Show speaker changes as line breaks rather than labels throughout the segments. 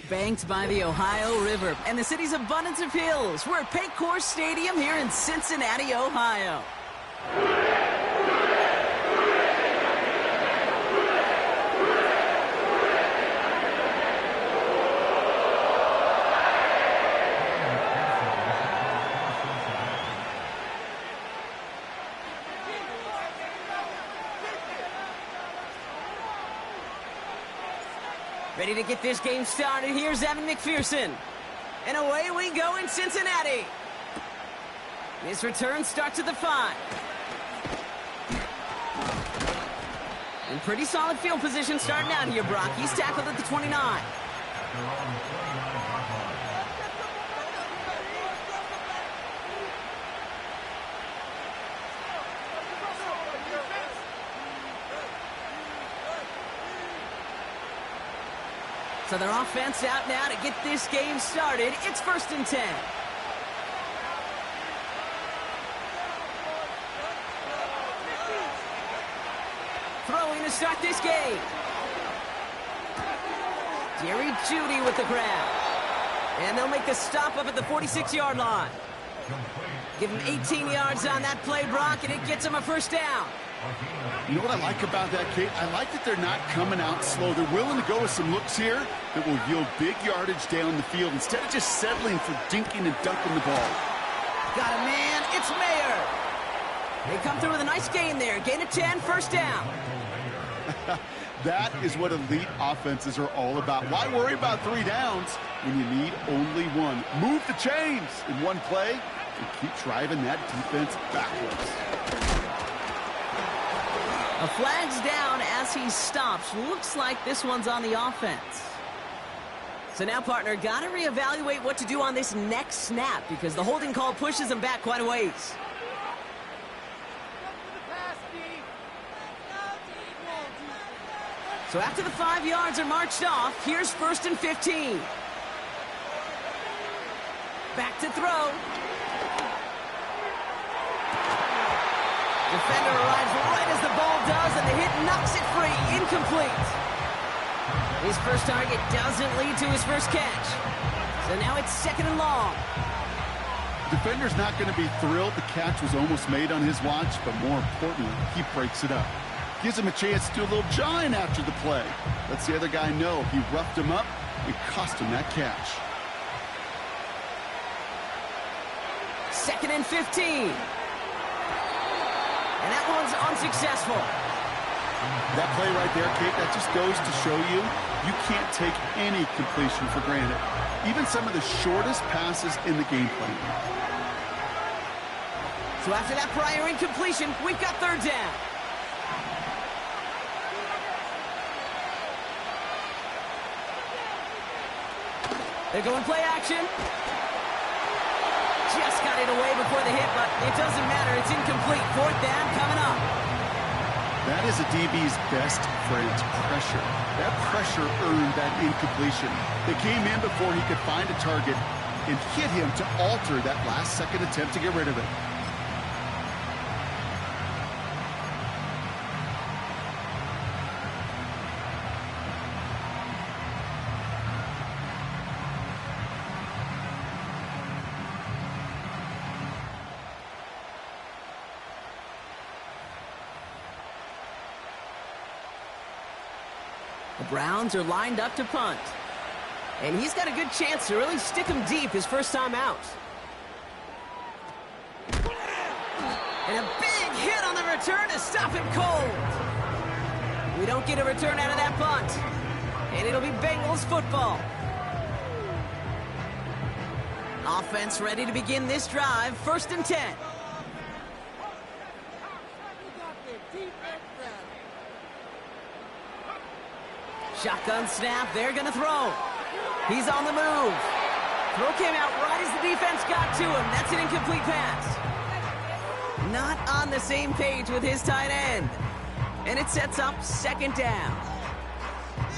Banked by the Ohio River and the city's abundance of hills, we're at Paycor Stadium here in Cincinnati, Ohio. Ready to get this game started. Here's Evan McPherson. And away we go in Cincinnati. His return starts at the 5. In pretty solid field position starting out here, Brock. He's tackled at the 29. So their offense out now to get this game started. It's 1st and 10. Throwing to start this game. Jerry Jeudy with the grab. And they'll make the stop up at the 46-yard line. Give them 18 yards on that play, Brock, and it gets them a 1st down.
You know what I like about that, Kate? I like that they're not coming out slow. They're willing to go with some looks here that will yield big yardage down the field instead of just settling for dinking and dunking the ball.
Got a man. It's Mayer. They come through with a nice gain there. Gain of 10, 1st down.
That is what elite offenses are all about. Why worry about 3 downs when you need only 1? Move the chains in one play and keep driving that defense backwards.
A flag's down as he stops. Looks like this one's on the offense. So now, partner, got to reevaluate what to do on this next snap because the holding call pushes him back quite a ways. So after the 5 yards are marched off, here's 1st and 15. Back to throw. Defender arrives right as the ball does, and the hit knocks it free. Incomplete. His first target doesn't lead to his first catch. So now it's 2nd and long.
The defender's not going to be thrilled the catch was almost made on his watch, but more importantly, he breaks it up. Gives him a chance to do a little jawing after the play. Lets the other guy know he roughed him up and cost him that catch.
2nd and 15. And that one's unsuccessful.
That play right there, Kate, that just goes to show you can't take any completion for granted. Even some of the shortest passes in the game plan.
So after that prior incompletion, we've got 3rd down. They're going play action. Just got it away before the hit, but it doesn't matter. It's incomplete. 4th down coming up.
That is a DB's best friend, pressure. That pressure earned that incompletion. They came in before he could find a target and hit him to alter that last-second attempt to get rid of it.
The Browns are lined up to punt. And he's got a good chance to really stick him deep his first time out. And a big hit on the return to stop him cold. We don't get a return out of that punt. And it'll be Bengals football. Offense ready to begin this drive. 1st and 10. Shotgun snap, they're going to throw. He's on the move. Throw came out right as the defense got to him. That's an incomplete pass. Not on the same page with his tight end. And it sets up 2nd down.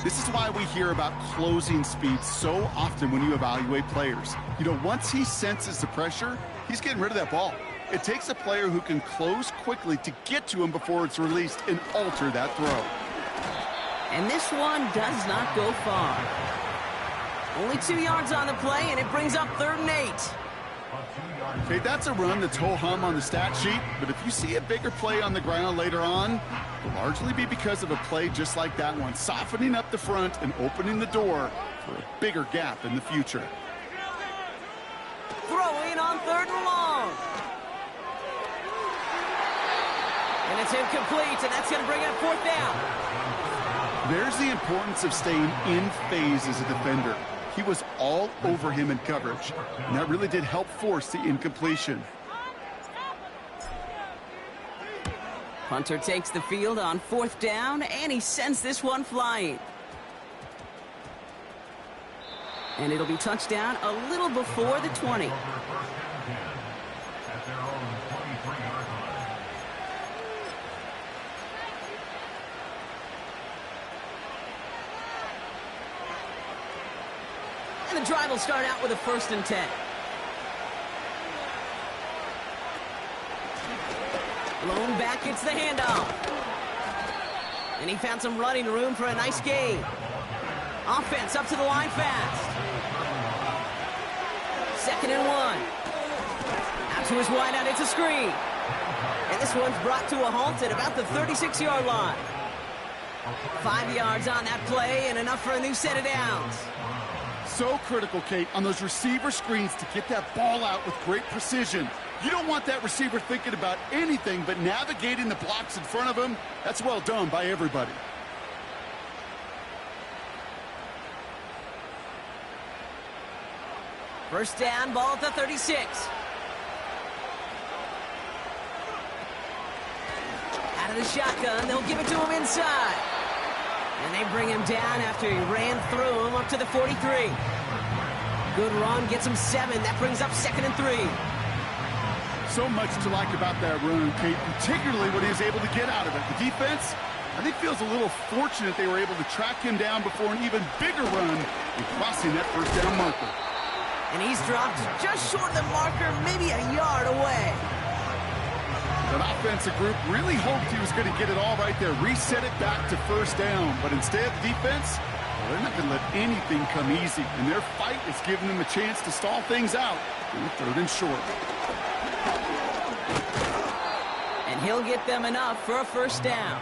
This is why we hear about closing speed so often when you evaluate players. You know, once he senses the pressure, he's getting rid of that ball. It takes a player who can close quickly to get to him before it's released and alter that throw.
And this one does not go far. Only 2 yards on the play, and it brings up 3rd and 8.
Okay, that's a run that's ho-hum on the stat sheet, but if you see a bigger play on the ground later on, it'll largely be because of a play just like that one, softening up the front and opening the door for a bigger gap in the future.
Throwing on 3rd and long. And it's incomplete, and that's going to bring up 4th down.
There's the importance of staying in phase as a defender. He was all over him in coverage, and that really did help force the incompletion.
Punter takes the field on 4th down, and he sends this one flying. And it'll be touchdown a little before the 20. And the drive will start out with a 1st and 10. Lone back gets the handoff. And he found some running room for a nice gain. Offense up to the line fast. 2nd and 1. Out to his wideout, it's a screen. And this one's brought to a halt at about the 36-yard line. 5 yards on that play and enough for a new set of downs.
So critical, Kate, on those receiver screens to get that ball out with great precision. You don't want that receiver thinking about anything but navigating the blocks in front of him. That's well done by everybody.
First down, ball at the 36. Out of the shotgun, they'll give it to him inside. And they bring him down after he ran through him up to the 43. Good run, gets him 7. That brings up 2nd and 3.
So much to like about that run, Kate, particularly what he was able to get out of it. The defense, I think, feels a little fortunate they were able to track him down before an even bigger run in crossing that 1st down marker.
And he's dropped just short of the marker, maybe a yard away.
That offensive group really hoped he was going to get it all right there, reset it back to 1st down. But instead, the defense, well, they're not going to let anything come easy. And their fight is giving them a chance to stall things out in 3rd and short.
And he'll get them enough for a 1st down.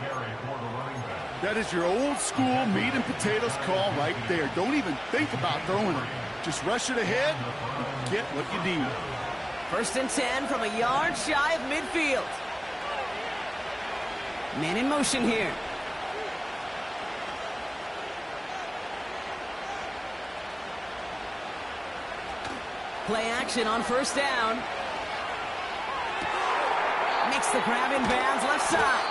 That is your old school meat and potatoes call right there. Don't even think about throwing it. Just rush it ahead and get what you need.
1st and 10 from a yard shy of midfield. Man in motion here. Play action on 1st down. Makes the grab in bounds left side.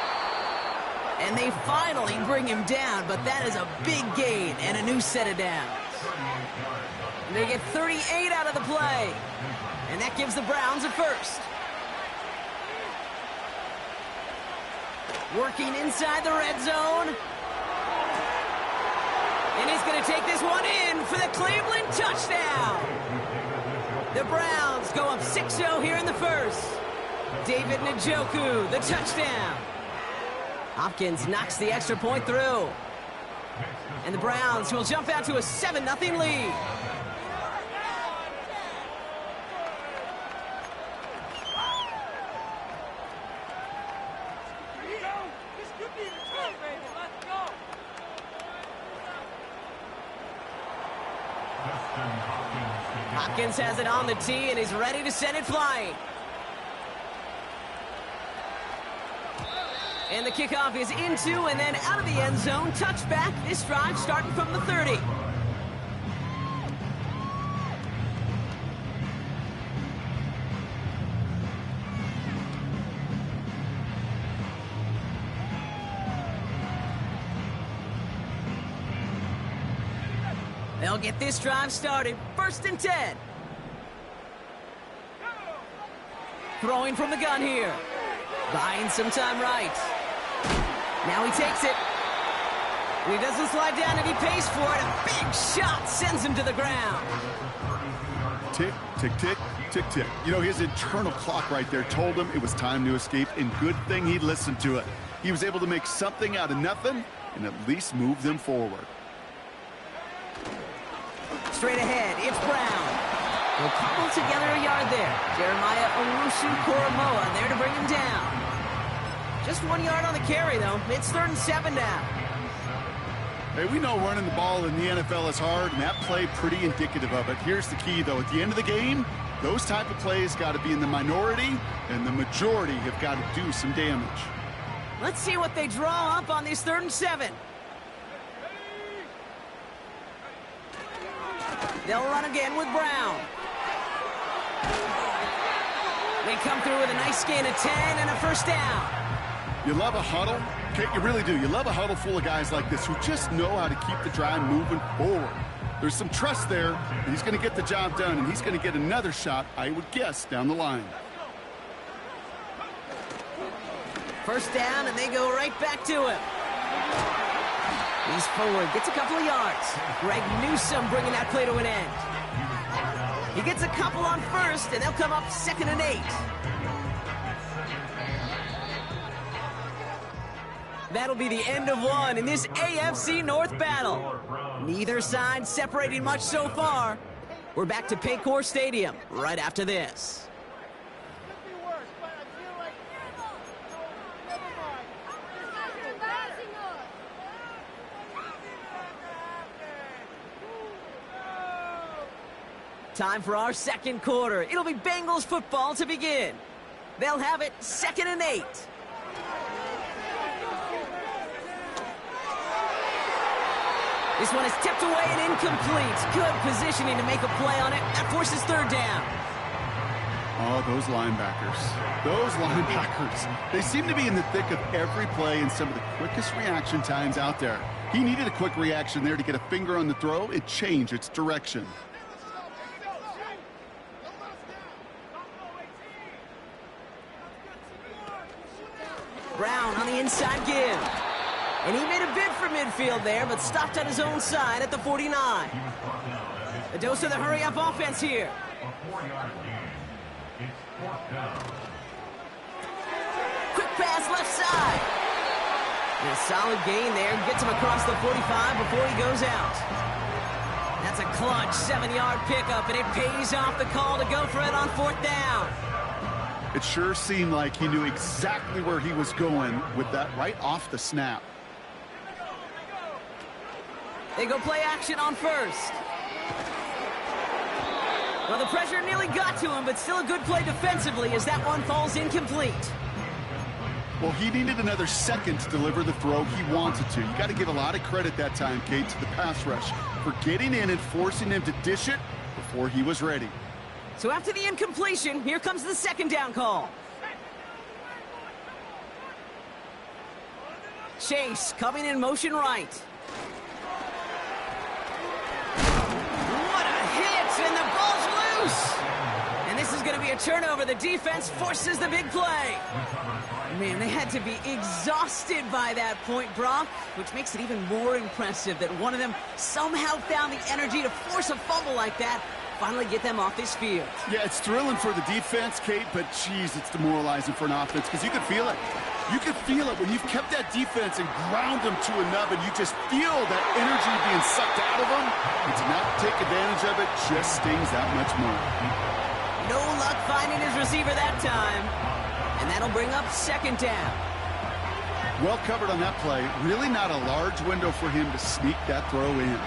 And they finally bring him down, but that is a big gain and a new set of downs. They get 38 out of the play. And that gives the Browns a 1st. Working inside the red zone. And he's going to take this one in for the Cleveland touchdown. The Browns go up 6-0 here in the 1st. David Njoku, the touchdown. Hopkins knocks the extra point through. And the Browns will jump out to a 7-0 lead. Hopkins has it on the tee and he's ready to send it flying. And the kickoff is into and then out of the end zone. Touchback, this drive starting from the 30. They'll get this drive started. 1st and 10. Throwing from the gun here. Buying some time right. Now he takes it. And he doesn't slide down and he pays for it. A big shot sends him to the ground.
Tick, tick, tick, tick, tick. You know, his internal clock right there told him it was time to escape, and good thing he listened to it. He was able to make something out of nothing and at least move them forward.
straight ahead. It's Brown. He'll cobble together a yard there. Jeremiah Owusu-Koromoa there to bring him down. Just 1 yard on the carry, though. It's 3rd and 7 now.
Hey, we know running the ball in the NFL is hard, and that play pretty indicative of it. Here's the key, though. At the end of the game, those type of plays got to be in the minority, and the majority have got to do some damage.
Let's see what they draw up on these 3rd and 7. They'll run again with Brown. They come through with a nice gain of 10 and a first down.
You love a huddle? Okay, you really do. You love a huddle full of guys like this who just know how to keep the drive moving forward. There's some trust there, and he's going to get the job done, and he's going to get another shot, I would guess, down the line.
First down, and they go right back to him. He's forward, gets a couple of yards. Greg Newsome bringing that play to an end. He gets a couple on first, and they'll come up 2nd and 8. That'll be the end of one in this AFC North battle. Neither side separating much so far. We're back to Paycor Stadium right after this. Time for our second quarter. It'll be Bengals football to begin. They'll have it 2nd and 8. This one is tipped away and incomplete. Good positioning to make a play on it. That forces 3rd down.
Oh, those linebackers. Those linebackers. They seem to be in the thick of every play and some of the quickest reaction times out there. He needed a quick reaction there to get a finger on the throw and change its direction.
Brown on the inside give. And he made a bid for midfield there, but stopped on his own side at the 49. A dose of the hurry-up offense here. Quick pass left side. And a solid gain there. Gets him across the 45 before he goes out. That's a clutch 7-yard pickup, and it pays off the call to go for it on 4th down.
It sure seemed like he knew exactly where he was going with that right off the snap.
They go play action on first. Well, the pressure nearly got to him, but still a good play defensively as that one falls incomplete.
Well, he needed another second to deliver the throw he wanted to. You got to give a lot of credit that time, Kate, to the pass rush for getting in and forcing him to dish it before he was ready.
So after the incompletion, here comes the 2nd down call. Chase coming in motion right. What a hit, and the ball's loose. And this is going to be a turnover. The defense forces the big play. Man, they had to be exhausted by that point, Brock, which makes it even more impressive that one of them somehow found the energy to force a fumble like that, finally get them off this field. Yeah, it's thrilling for the defense, Kate, but geez, it's demoralizing for an offense because you can feel it. You can feel it when you've kept that defense and ground them to a nub, and you just feel that energy being sucked out of them. And to not take advantage of it just stings that much more. No luck finding his receiver that time. And that'll bring up 2nd down. Well covered on that play. Really not a large window for him to sneak that throw in.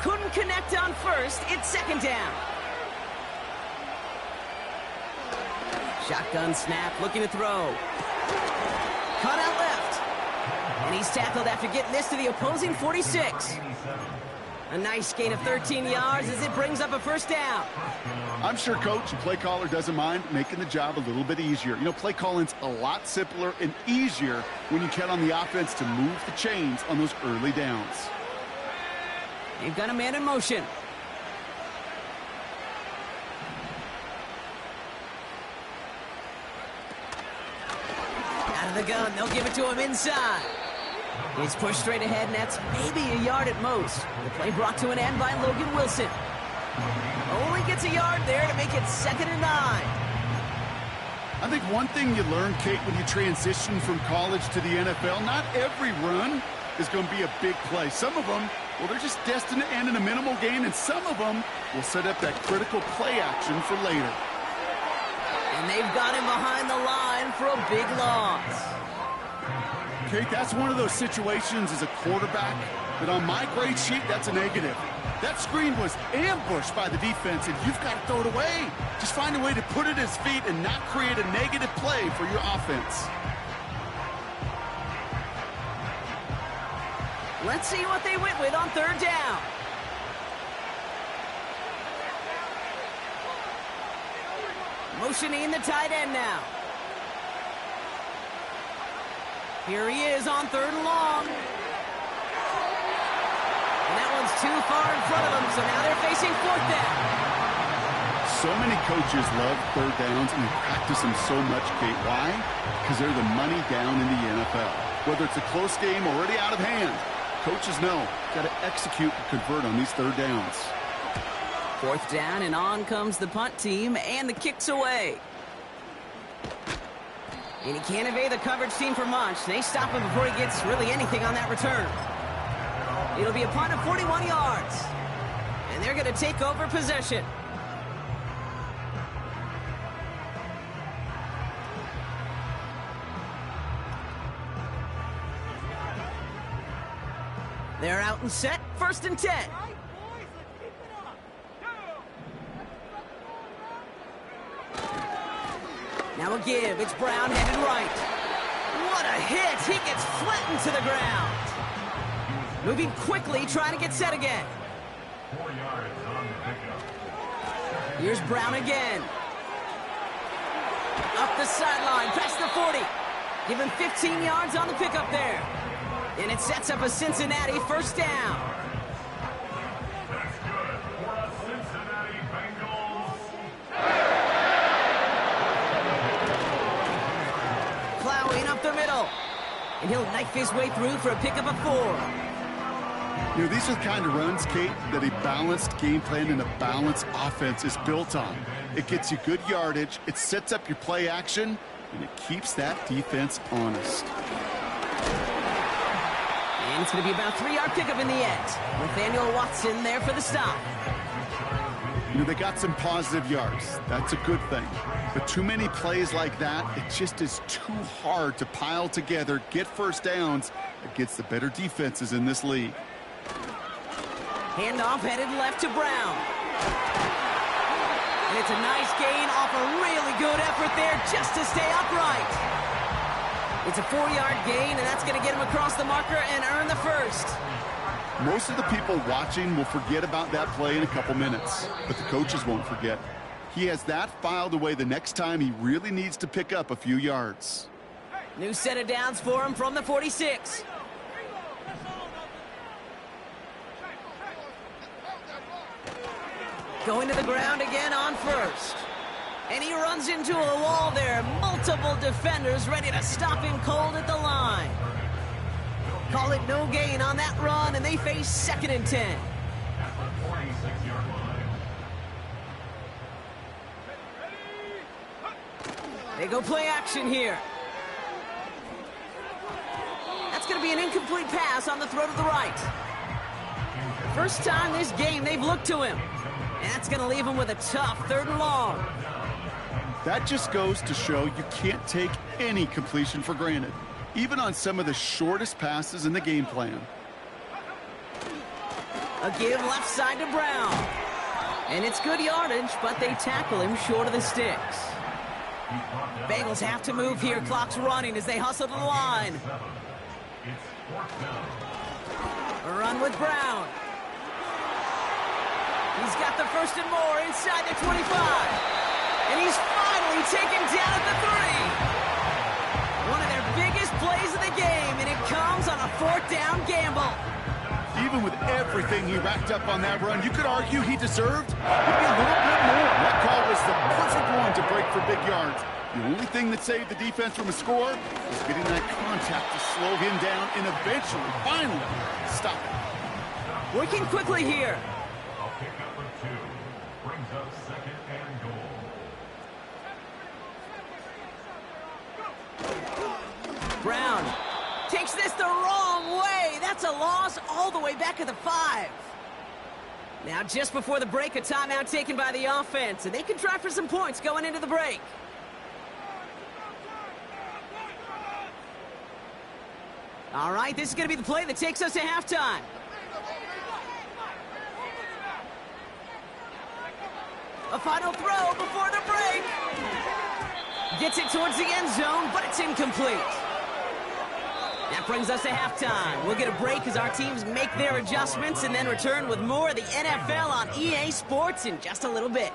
Couldn't connect on first. It's 2nd down. Shotgun snap, looking to throw. Cut out left. And he's tackled after getting this to the opposing 46. A nice gain of 13 yards as it brings up a 1st down. I'm sure Coach and play caller doesn't mind making the job a little bit easier. You know, play calling's a lot simpler and easier when you count on the offense to move the chains on those early downs. They've got a man in motion. Out of the gun, they'll give it to him inside. He's pushed straight ahead, and that's maybe a yard at most. The play brought to an end by Logan Wilson. Only gets a yard there to make it 2nd and 9.
I think one thing you learn, Kate, when you transition from college to the NFL, not every run is going to be a big play. Some of them, well, they're just destined to end in a minimal gain, and some of them will set up that critical play action for later.
And they've got him behind the line for a big loss.
Kate, that's one of those situations as a quarterback that on my grade sheet, that's a negative. That screen was ambushed by the defense, and you've got to throw it away. Just find a way to put it at his feet and not create a negative play for your offense.
Let's see what they went with on third down. Motioning the tight end now. Here he is on third and long. And that one's too far in front of them, so now they're facing fourth down.
So many coaches love third downs and practice them so much, Kate. Why? Because they're the money down in the NFL. Whether it's a close game already out of hand, coaches know, got to execute and convert on these third downs.
Fourth down, and on comes the punt team, and the kick's away. And he can't evade the coverage team for much. They stop him before he gets really anything on that return. It'll be a punt of 41 yards. And they're going to take over possession. They're out and set, 1st and 10. Now a give, it's Brown headed right. What a hit, he gets flattened to the ground. Moving quickly, trying to get set again.
4 yards on the pickup.
Here's Brown again. Up the sideline, past the 40. Give him 15 yards on the pickup there. And it sets up a Cincinnati 1st down.
That's good for a Cincinnati Bengals.
Plowing up the middle. And he'll knife his way through for a pickup of 4.
You know, these are the kind of runs, Kate, that a balanced game plan and a balanced offense is built on. It gets you good yardage, it sets up your play action, and it keeps that defense honest.
And it's going to be about a 3-yard pickup in the end. Nathaniel Watson there for the stop.
You know, they got some positive yards. That's a good thing. But too many plays like that, it just is too hard to pile together, get first downs against the better defenses in this league.
Handoff headed left to Brown. And it's a nice gain off a really good effort there just to stay upright. It's a 4-yard gain, and that's going to get him across the marker and earn the 1st.
Most of the people watching will forget about that play in a couple minutes, but the coaches won't forget. He has that filed away the next time he really needs to pick up a few yards.
New set of downs for him from the 46. Going to the ground again on 1st. And he runs into a wall there. Multiple defenders ready to stop him cold at the line. Call it no gain on that run, and they face 2nd and 10.
At the 46-yard line.
They go play action here. That's going to be an incomplete pass on the throw to the right. First time this game they've looked to him. And that's going to leave him with a tough 3rd and long.
That just goes to show you can't take any completion for granted, even on some of the shortest passes in the game plan.
A give left side to Brown. And it's good yardage, but they tackle him short of the sticks. Bengals have to move here. Clock's running as they hustle to the line. A run with Brown. He's got the 1st and more inside the 25. And he's finally taken down at the 3. One of their biggest plays of the game, and it comes on a 4th down gamble.
Even with everything he racked up on that run, you could argue he deserved maybe a little bit more. That call was the perfect one to break for big yards. The only thing that saved the defense from a score was getting that contact to slow him down and eventually, finally, stop him.
Working quickly here.
A pickup of 2 brings up 2nd and goal.
Brown takes this the wrong way. That's a loss all the way back at the 5. Now, just before the break, a timeout taken by the offense, and they can try for some points going into the break. All right, this is going to be the play that takes us to halftime. A final throw before the break. Gets it towards the end zone, but it's incomplete. That brings us to halftime. We'll get a break as our teams make their adjustments and then return with more of the NFL on EA Sports in just a little bit.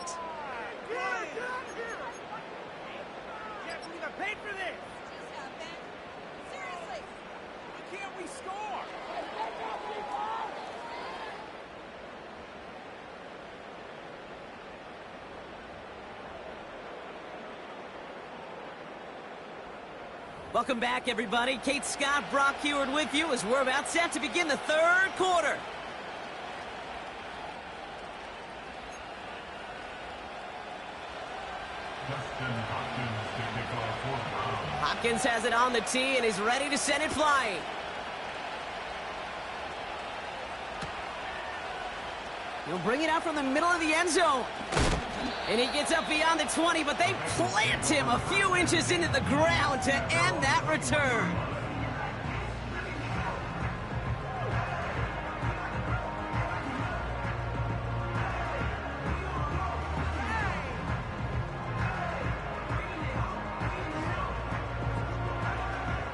Welcome back, everybody. Kate Scott, Brock Heward with you as we're about set to begin the third quarter. Hopkins has it on the tee and is ready to send it flying. He'll bring it out from the middle of the end zone. And he gets up beyond the 20, but they plant him a few inches into the ground to end that return.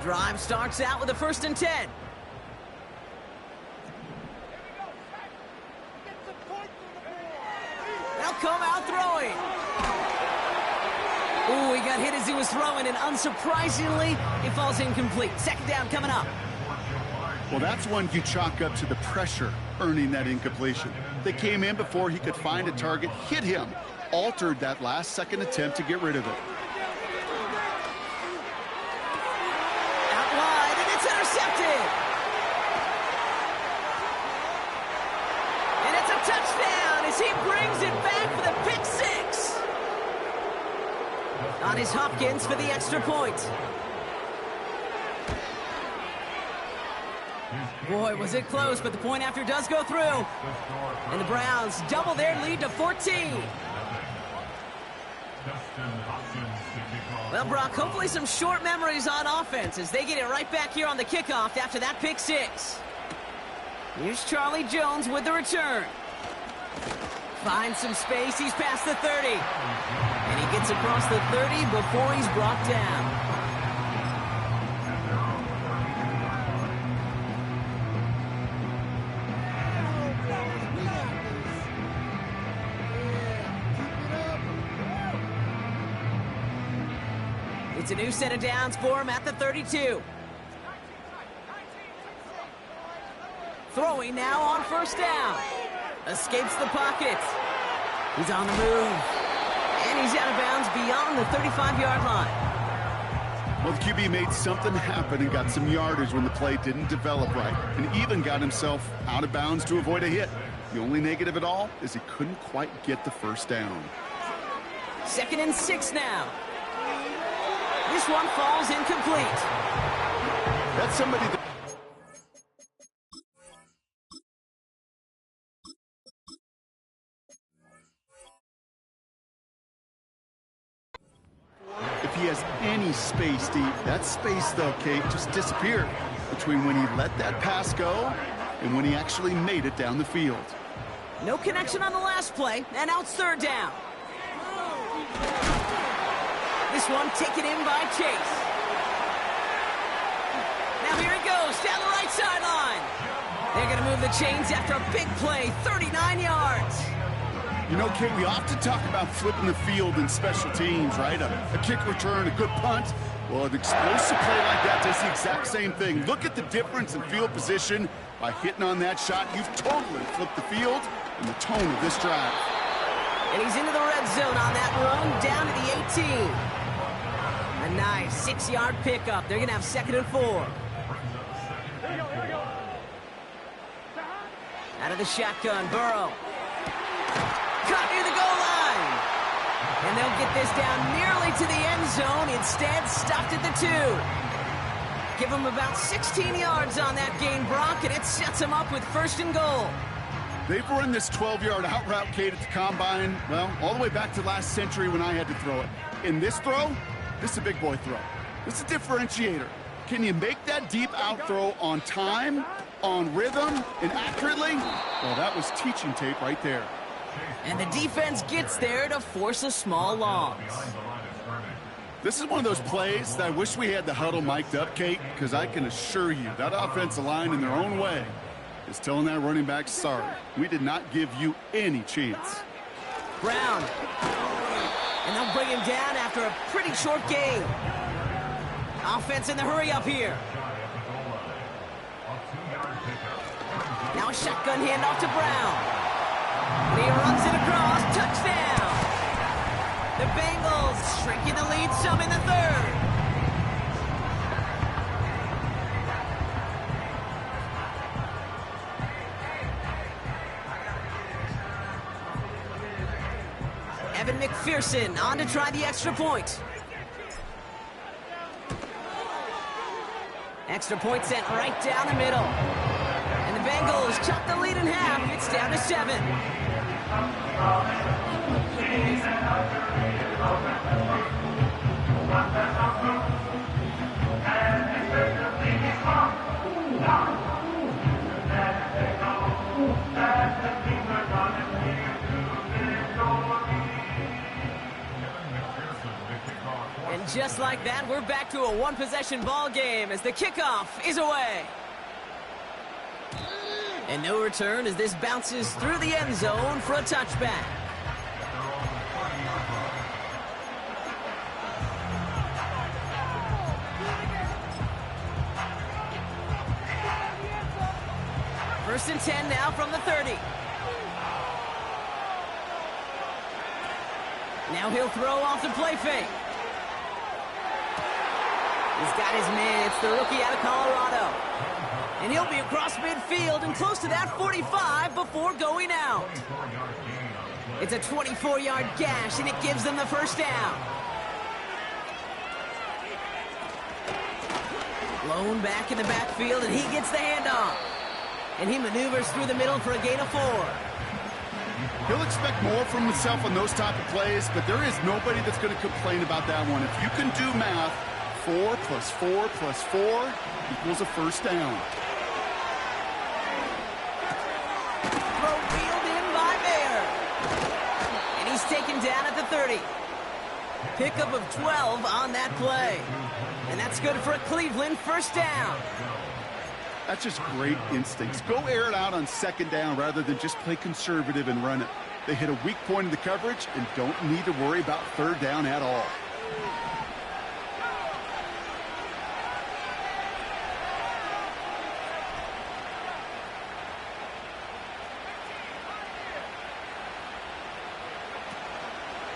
Drive starts out with a 1st and 10. They'll come out throwing. Ooh, he got hit as he was throwing, and unsurprisingly, it falls incomplete. 2nd down coming up.
Well, that's one you chalk up to the pressure earning that incompletion. They came in before he could find a target, hit him, altered that last-second attempt to get rid of it.
Out wide, and it's intercepted. And it's a touchdown as he brings it back for the pick 6. On his Hopkins for the extra point. Boy, was it close, but the point after does go through. And the Browns double their lead to 14. Well, Brock, hopefully some short memories on offense as they get it right back here on the kickoff after that pick 6. Here's Charlie Jones with the return. Finds some space, he's past the 30. And he gets across the 30 before he's brought down. It's a new set of downs for him at the 32. Throwing now on 1st down. Escapes the pocket. He's on the move. And he's out of bounds beyond the 35-yard line.
Well, the QB made something happen and got some yardage when the play didn't develop right, and even got himself out of bounds to avoid a hit. The only negative at all is he couldn't quite get the 1st down.
2nd and 6 now. This one falls incomplete.
That's somebody that... If he has any space, Steve, that space, though, Kate, just disappeared between when he let that pass go and when he actually made it down the field.
No connection on the last play, and now it's 3rd down. This one taken in by Chase. Now here it goes, down the right sideline. They're going to move the chains after a big play, 39 yards.
You know, Kate, we often talk about flipping the field in special teams, right? A kick return, a good punt. Well, an explosive play like that does the exact same thing. Look at the difference in field position. By hitting on that shot, you've totally flipped the field and the tone of this drive.
And he's into the red zone on that run, down to the 18. A nice 6-yard pickup. They're going to have 2nd and 4. Out of the shotgun, Burrow. Caught near the goal line. And they'll get this down nearly to the end zone. Instead, stopped at the 2. Give him about 16 yards on that gain, Brock, and it sets him up with 1st and goal.
They've run this 12-yard out route, Kate, at the combine, well, all the way back to last century when I had to throw it. In this throw, this is a big boy throw. This is a differentiator. Can you make that deep out throw on time, on rhythm, and accurately? Well, that was teaching tape right there.
And the defense gets there to force a small loss.
This is one of those plays that I wish we had the huddle mic'd up, Kate, because I can assure you that offensive line in their own way is telling that running back, sorry, we did not give you any chance.
Brown. And they'll bring him down after a pretty short gain. Offense in the hurry up here. Now a shotgun handoff to Brown. And he runs it across. Touchdown. The Bengals shrinking the lead some in the 3rd. Evan McPherson on to try the extra point. Extra point sent right down the middle. And the Bengals cut the lead in half. It's down to 7. And just like that, we're back to a one-possession ball game as the kickoff is away. And no return as this bounces through the end zone for a touchback. First and 10 now from the 30. Now he'll throw off the play fake. He's got his man. It's the rookie out of Colorado. And he'll be across midfield and close to that 45 before going out. It's a 24-yard gash, and it gives them the first down. Blown back in the backfield, and he gets the handoff. And he maneuvers through the middle for a gain of 4.
He'll expect more from himself on those type of plays, but there is nobody that's going to complain about that one. If you can do math, 4 plus 4 plus 4 equals a first down.
Throw wheeled in by Mayer. And he's taken down at the 30. Pickup of 12 on that play. And that's good for a Cleveland first down.
That's just great instincts. Go air it out on 2nd down rather than just play conservative and run it. They hit a weak point in the coverage and don't need to worry about 3rd down at all.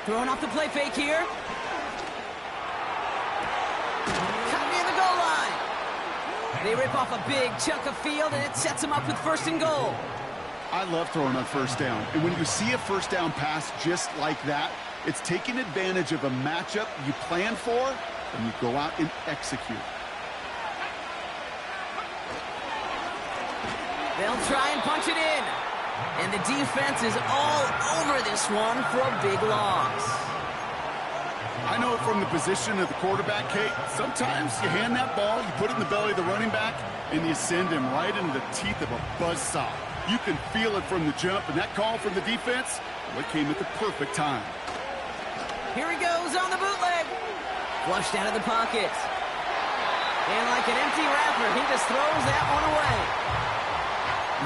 Throwing off the play fake here. Cut near the goal line. They rip off a big chunk of field, and it sets them up with 1st and goal.
I love throwing on 1st down. And when you see a 1st down pass just like that, it's taking advantage of a matchup you plan for, and you go out and execute.
They'll try and punch it in. And the defense is all over this one for a big loss.
I know it from the position of the quarterback, Kate. Sometimes you hand that ball, you put it in the belly of the running back, and you send him right into the teeth of a buzzsaw. You can feel it from the jump, and that call from the defense, well, it came at the perfect time.
Here he goes on the bootleg. Flushed out of the pocket. And like an empty wrapper, he just throws that one away.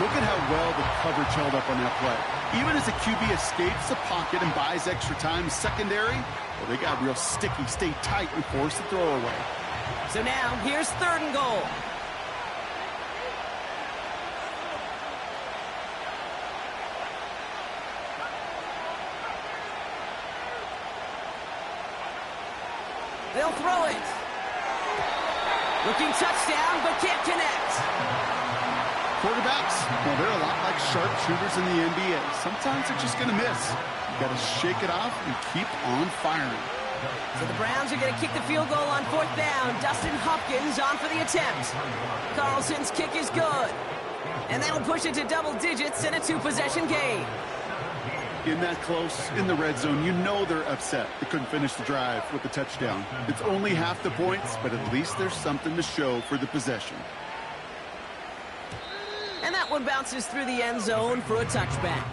Look at how well the coverage held up on that play. Even as the QB escapes the pocket and buys extra time secondary, well, they got real sticky, stay tight, and force the throw away.
So now, here's 3rd and goal. They'll throw it. Looking touchdown, but can't connect.
Quarterbacks, well, they're a lot like sharpshooters in the NBA. Sometimes they're just going to miss. You got to shake it off and keep on firing.
So the Browns are going to kick the field goal on 4th down. Dustin Hopkins on for the attempt. Carlson's kick is good. And that'll push it to double digits and a 2-possession game.
In that close, in the red zone, you know they're upset. They couldn't finish the drive with the touchdown. It's only half the points, but at least there's something to show for the possession.
And that one bounces through the end zone for a touchback.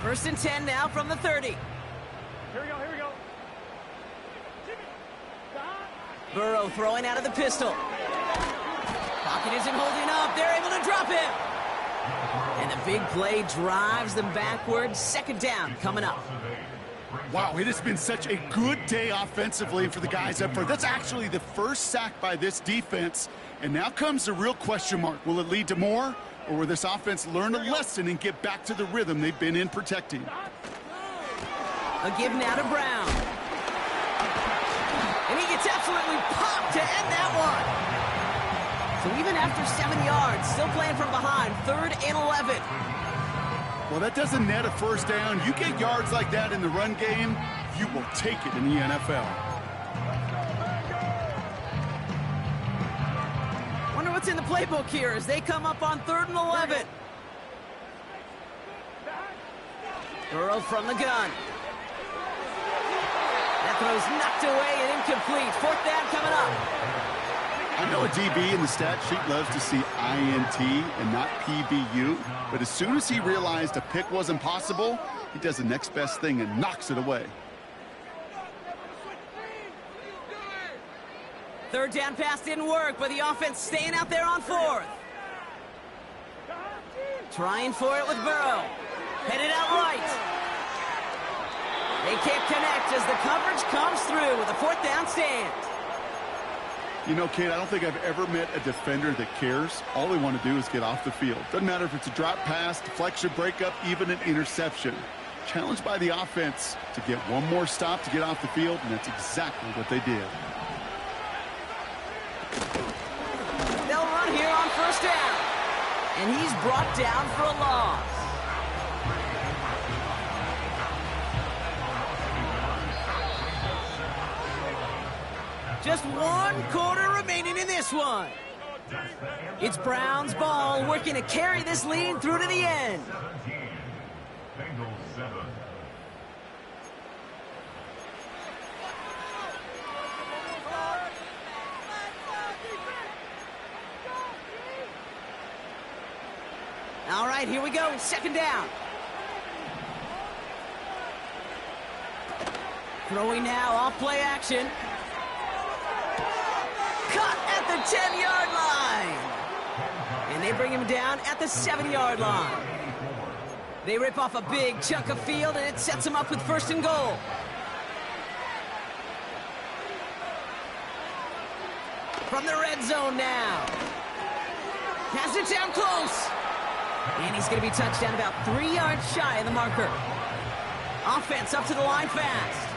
First and 10 now from the 30.
Here we go, here we go.
Burrow throwing out of the pistol. Pocket isn't holding up. They're able to drop him. And the big play drives them backwards. 2nd down coming up.
Wow, it has been such a good day offensively for the guys up front. That's actually the first sack by this defense. And now comes the real question mark. Will it lead to more? Or will this offense learn a lesson and get back to the rhythm they've been in protecting?
A give now to Brown. And he gets absolutely popped to end that one. So even after 7 yards, still playing from behind, 3rd and 11.
Well, that doesn't net a first down. You get yards like that in the run game, you will take it in the NFL.
Wonder what's in the playbook here as they come up on 3rd and 11. Burrow from the gun. That throw's knocked away and incomplete. 4th down coming up.
I know a DB in the stat sheet loves to see INT and not PBU, but as soon as he realized a pick wasn't possible, he does the next best thing and knocks it away.
3rd down pass didn't work, but the offense staying out there on 4th. Trying for it with Burrow. Headed out right. They can't connect as the coverage comes through with a 4th down stand.
You know, Kate, I don't think I've ever met a defender that cares. All they want to do is get off the field. Doesn't matter if it's a drop pass, deflection, breakup, even an interception. Challenged by the offense to get one more stop to get off the field, and that's exactly what they did.
They'll run here on 1st down. And he's brought down for a loss. Just 1 quarter remaining in this one. It's Brown's ball working to carry this lead through to the end.
Bengals 7.
All right, here we go. 2nd down. Throwing now off play action. Cut at the 10-yard line. And they bring him down at the 7-yard line. They rip off a big chunk of field, and it sets them up with 1st and goal. From the red zone now. Has it down close. And he's going to be touched down about 3 yards shy of the marker. Offense up to the line fast.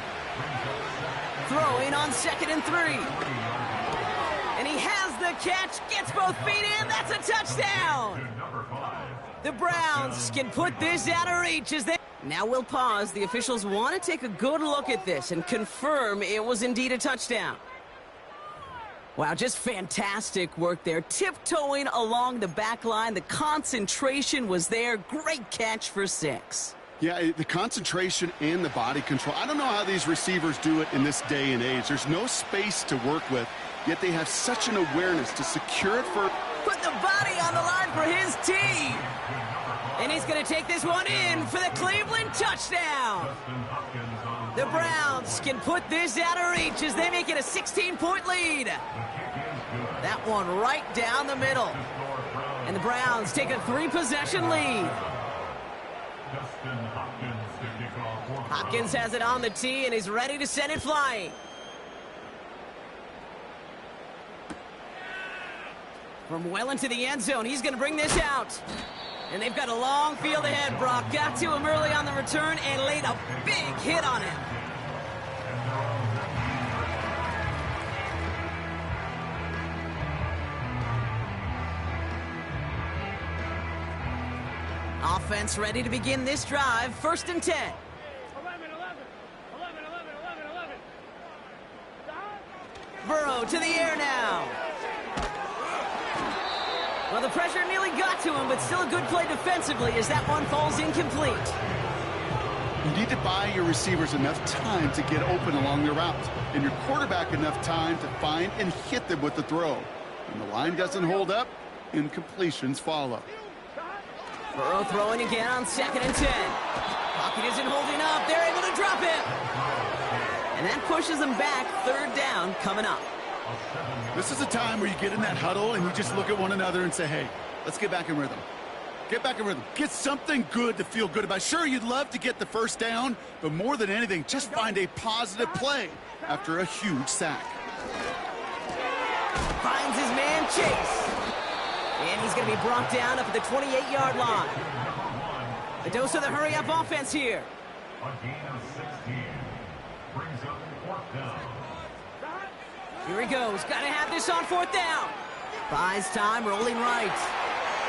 Throwing on 2nd and 3. And he has the catch, gets both feet in, that's a touchdown! The Browns can put this out of reach as they... Now we'll pause. The officials want to take a good look at this and confirm it was indeed a touchdown. Wow, just fantastic work there. Tiptoeing along the back line. The concentration was there. Great catch for 6.
Yeah, the concentration and the body control. I don't know how these receivers do it in this day and age. There's no space to work with, yet they have such an awareness to secure it for...
Put the body on the line for his team. And he's going to take this one in for the Cleveland touchdown. The Browns can put this out of reach as they make it a 16-point lead. That one right down the middle. And the Browns take a 3-possession lead. Hopkins has it on the tee, and he's ready to send it flying. From well into the end zone, he's going to bring this out. And they've got a long field ahead. Brock got to him early on the return and laid a big hit on him. Offense ready to begin this drive. 1st and 10.
11.
Burrow to the air now. Well, the pressure nearly got to him, but still a good play defensively as that one falls incomplete.
You need to buy your receivers enough time to get open along their routes, and your quarterback enough time to find and hit them with the throw. When the line doesn't hold up, incompletions follow.
Burrow throwing again on 2nd and 10. Pocket isn't holding up. They're able to drop it. And that pushes them back. 3rd down coming up.
This is a time where you get in that huddle and you just look at one another and say, hey, let's get back in rhythm. Get back in rhythm. Get something good to feel good about. Sure, you'd love to get the 1st down, but more than anything, just find a positive play after a huge sack.
Finds his man Chase. And he's going to be brought down up at the 28-yard line. A dose of the hurry-up offense here.
A gain of 16. Brings up 4th down.
Here he goes. Got to have this on 4th down. Buys time, rolling right.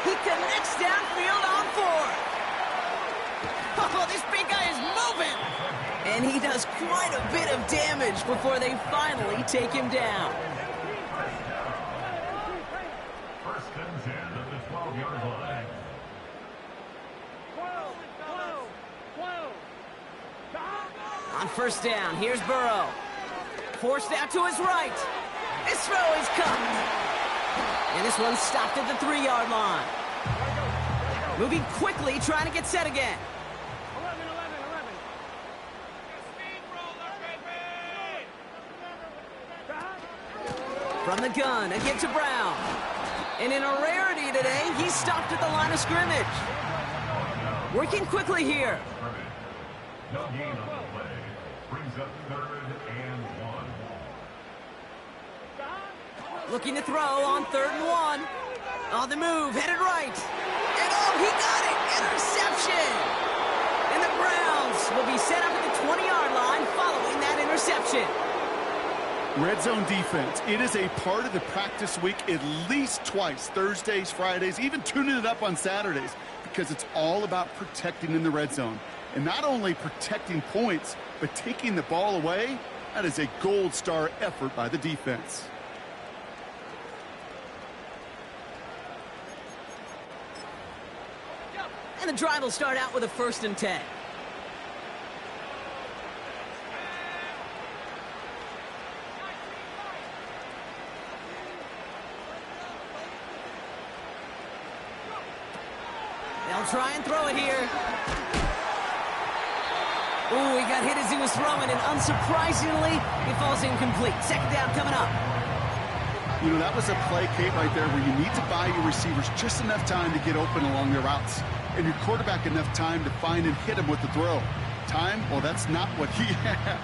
He connects downfield on 4th. Oh, this big guy is moving. And he does quite a bit of damage before they finally take him down.
1st and 10 at the 12-yard line.
12.
On 1st down, here's Burrow. Forced out to his right. This throw is cut. And this one's stopped at the 3-yard line. Moving quickly, trying to get set again.
11.
From the gun, again to Brown. And in a rarity today, he's stopped at the line of scrimmage. Working quickly here.
No gain on the play. Brings up 3rd and 1.
Looking to throw on 3rd and 1. On the move, headed right. And oh, he got it! Interception! And the Browns will be set up at the 20-yard line following that interception.
Red zone defense, it is a part of the practice week at least twice, Thursdays, Fridays, even tuning it up on Saturdays, because it's all about protecting in the red zone. And not only protecting points, but taking the ball away. That is a gold star effort by the defense.
And the drive will start out with a 1st and 10. They'll try and throw it here. Ooh, he got hit as he was throwing, and unsurprisingly, it falls incomplete. 2nd down coming up.
You know, that was a play, Kate, right there, where you need to buy your receivers just enough time to get open along their routes, and your quarterback enough time to find and hit him with the throw. Time? Well, that's not what he had.